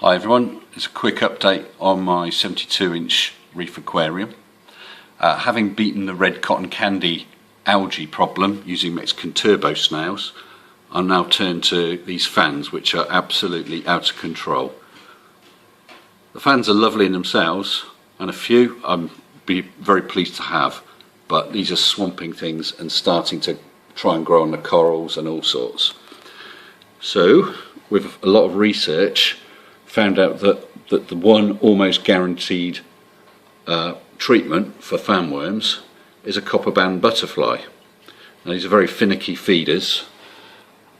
Hi everyone, it's a quick update on my 72-inch Reef aquarium. Having beaten the red cotton candy algae problem using Mexican turbo snails, I'm now turned to these fans, which are absolutely out of control. The fans are lovely in themselves, and a few I'd be very pleased to have, but these are swamping things and starting to try and grow on the corals and all sorts. So, with a lot of research, found out that the one almost guaranteed treatment for fan worms is a Copperband Butterfly. Now, these are very finicky feeders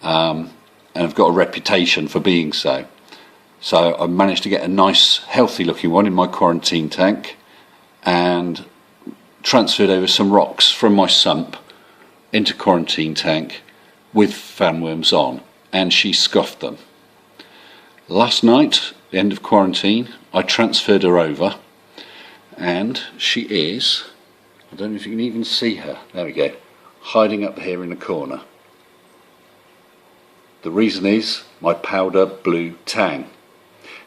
and have got a reputation for being so. So I managed to get a nice healthy looking one in my quarantine tank and transferred over some rocks from my sump into quarantine tank with fan worms on, and she scoffed them. Last night, the end of quarantine, I transferred her over, and she is, I don't know if you can even see her, there we go, hiding up here in the corner. The reason is my Powder Blue Tang.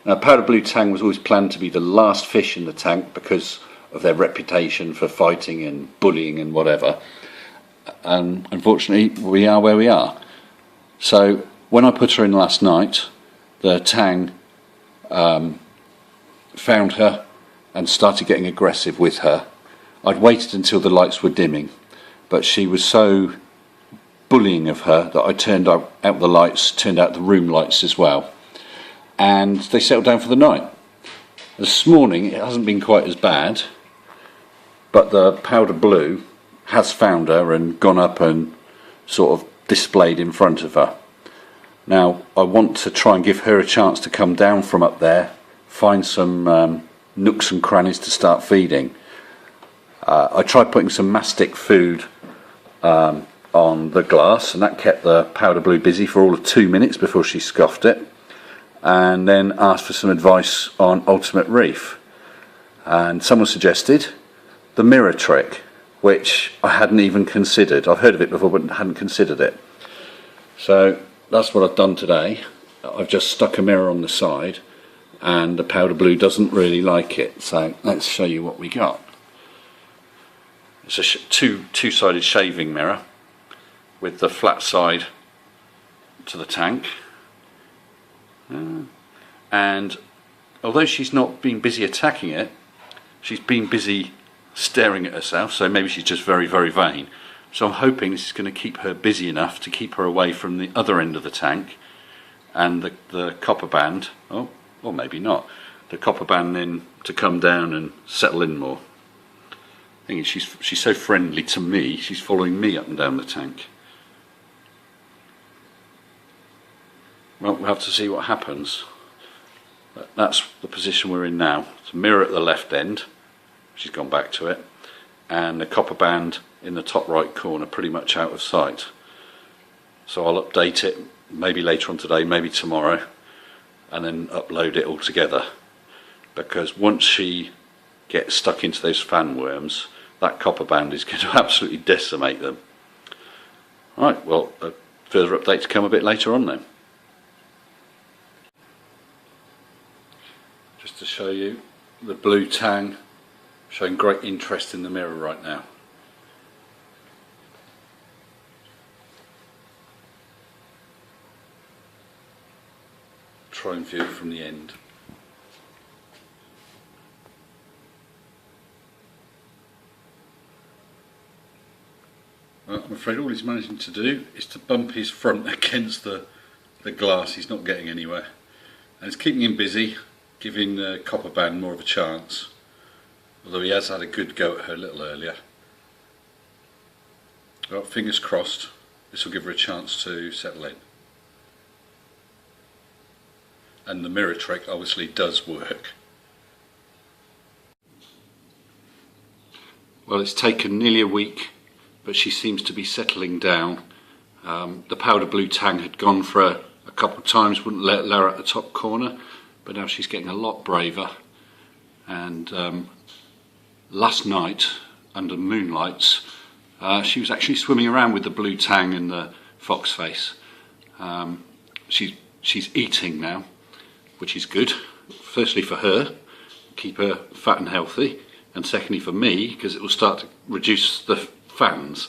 Now, Powder Blue Tang was always planned to be the last fish in the tank because of their reputation for fighting and bullying and whatever, and unfortunately we are where we are. So when I put her in last night, the Tang found her and started getting aggressive with her. I'd waited until the lights were dimming, but she was so bullying of her that I turned out the lights, turned out the room lights as well, and they settled down for the night. This morning it hasn't been quite as bad, but the Powder Blue has found her and gone up and sort of displayed in front of her. Now, I want to try and give her a chance to come down from up there, find some nooks and crannies to start feeding. I tried putting some mastic food on the glass, and that kept the Powder Blue busy for all of 2 minutes before she scoffed it, and then asked for some advice on Ultimate Reef. And someone suggested the mirror trick, which I hadn't even considered. I've heard of it before but hadn't considered it. So that's what I've done today. I've just stuck a mirror on the side, and the Powder Blue doesn't really like it. So let's show you what we got. It's a two-sided shaving mirror with the flat side to the tank. And although she's not been busy attacking it, she's been busy staring at herself, so maybe she's just very, very vain. So I'm hoping this is going to keep her busy enough to keep her away from the other end of the tank, and the Copperband, or maybe not, the Copperband then to come down and settle in more. I think she's so friendly to me, she's following me up and down the tank. Well, we'll have to see what happens. But that's the position we're in now. It's a mirror at the left end, she's gone back to it, and the Copperband in the top right corner pretty much out of sight. So I'll update it maybe later on today, maybe tomorrow, and then upload it all together, because once she gets stuck into those fan worms, that Copperband is going to absolutely decimate them. Right, well, a further update to come a bit later on then. Just to show you the Blue Tang showing great interest in the mirror right now. Try and view it from the end. Well, I'm afraid all he's managing to do is to bump his front against the glass. He's not getting anywhere, and it's keeping him busy, giving the Copperband more of a chance, although he has had a good go at her a little earlier. Well, fingers crossed this will give her a chance to settle in. And the mirror trick obviously does work. Well, it's taken nearly a week, but she seems to be settling down. The Powder Blue Tang had gone for a couple of times, wouldn't let her at the top corner, but now she's getting a lot braver. And last night, under moonlights, she was actually swimming around with the Blue Tang and the fox face. She's eating now, which is good. Firstly for her, keep her fat and healthy, and secondly for me, because it will start to reduce the fans.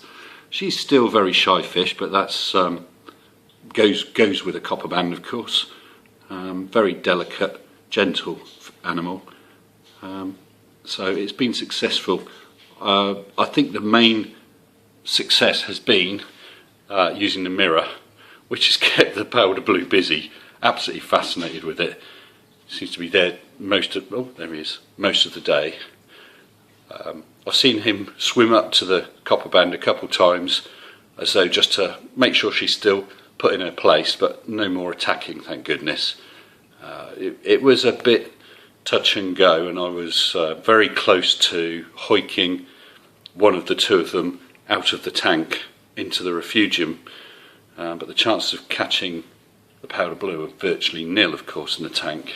She's still very shy fish, but that's goes with a copperband, of course. Very delicate, gentle animal. So it's been successful. I think the main success has been using the mirror, which has kept the powder blue busy. Absolutely fascinated with it. Seems to be there most of the day. I've seen him swim up to the copperband a couple times, as though just to make sure she's still put in her place, but no more attacking, thank goodness. It was a bit touch and go, and I was very close to hoiking one of the two of them out of the tank into the refugium, but the chances of catching the powder blue are virtually nil, of course, in the tank.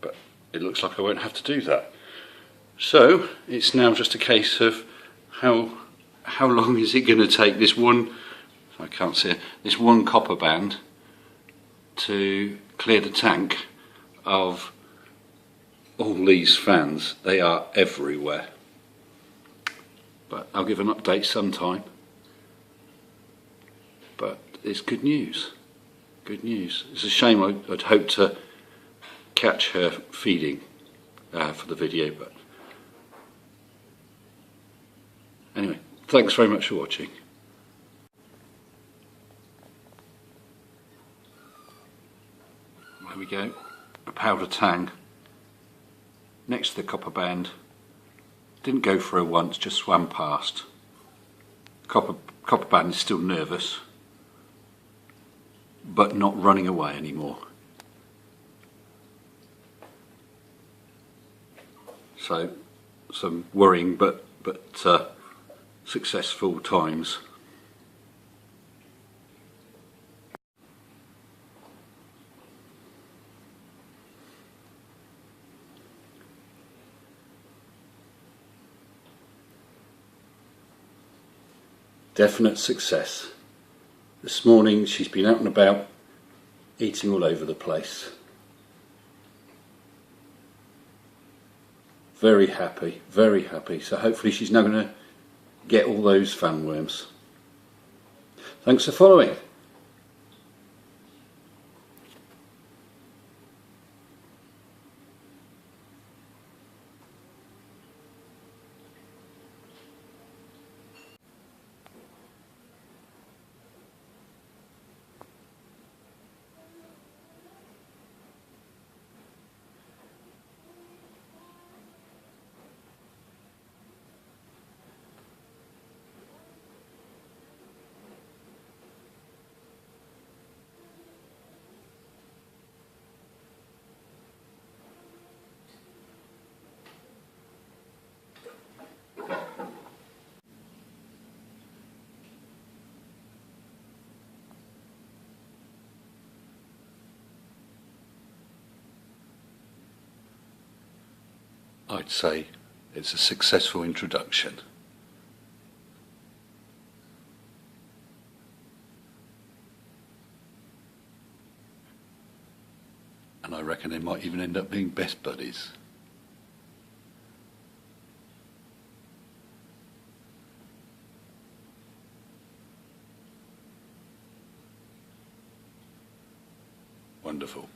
But it looks like I won't have to do that. So it's now just a case of how long is it going to take this one, I can't see it, this one copperband to clear the tank of all these fans. They are everywhere. But I'll give an update sometime. But it's good news. Good news. It's a shame I'd hoped to catch her feeding for the video, but anyway, thanks very much for watching. There we go, a powder tang next to the copperband. Didn't go for her once, just swam past. Copperband is still nervous, but not running away anymore. So some worrying but successful times. Definite success. This morning she's been out and about, eating all over the place. Very happy, very happy. So hopefully she's now going to get all those fan worms. Thanks for following. I'd say it's a successful introduction. And I reckon they might even end up being best buddies. Wonderful.